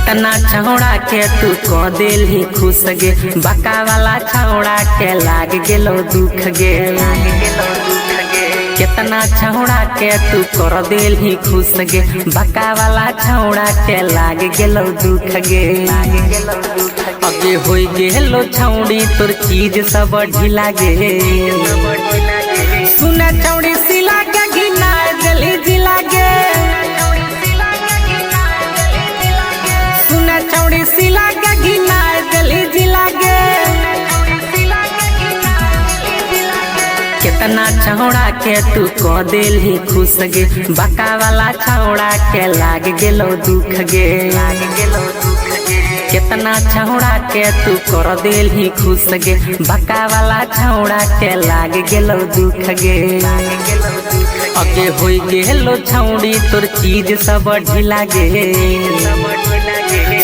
कितना छौड़ा के तू को दिल ही खुश गे, बका वाला छौड़ा के लाग गेलो दुख गे। कितना छौड़ा के तू कर दिल ही खुश गे, बका वाला छौड़ा के लाग गेलो दुख गे। अगे होई गेलो छौड़ी तोर चीज सब ढीला गे। सुना छौड़ी सिला के घिना जली जिला गे। सुना छौड़ी सिला के घिना जली जिला गे। कितना छौड़ा के तू को दिल ही खुश गे, बका वाला छौड़ा के लाग गेलो दुख गे। कितना छौड़ा के तू कर दिल ही खुश गे, बका वाला छौड़ा के लाग गेलो दुख गे। अगे होई गेलो छौड़ी तोर चीज सब ढीला गे।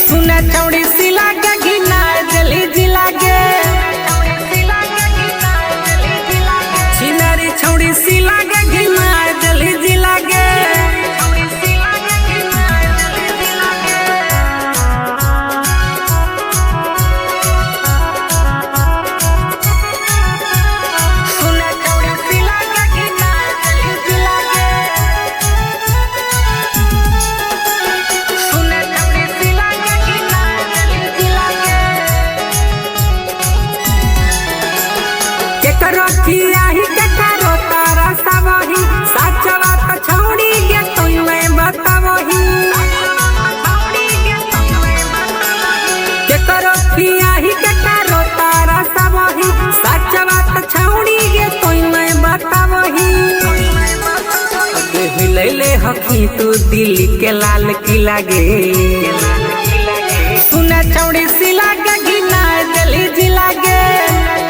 सुना छौड़ी सिला के घिना जली जिला गे। छिनारी छौड़ी सिला के घिना जली जिला गे। ही के करो तारा सबही सच बात छौड़ी गे तुई मैं बतावही। के करो ही के करो तारा सबही सच बात छौड़ी गे तुई मैं बतावही। अगे हिलैले हकी तू दिल्ली के लाल किला गे। सुना छौड़ी सिला के घिना जली जिला गे।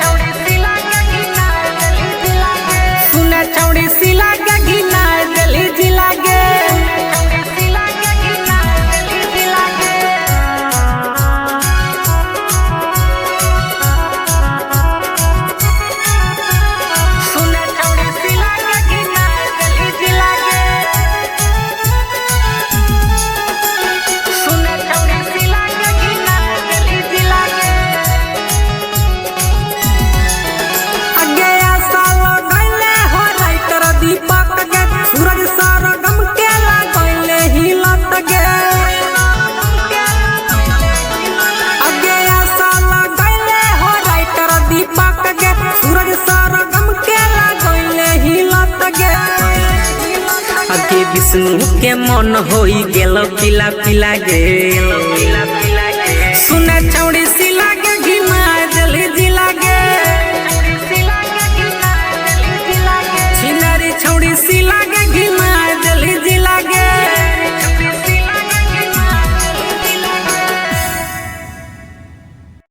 छौड़ी सिला के घिना जली जिला गे। सुना छौड़ी सिला के घिना जली जिला गे। सुना छौड़ी सिला के घिना जली जिला गे। अगे दीपक गे सूरज सरगम के लागले हिलत गे। अगे आशा लगले हो राइटर दीपक गे सूरज सरगम के लागले हिलत गे। अगे विष्णु के मन होई गेलो पिला पिला गे। सुना छौड़ी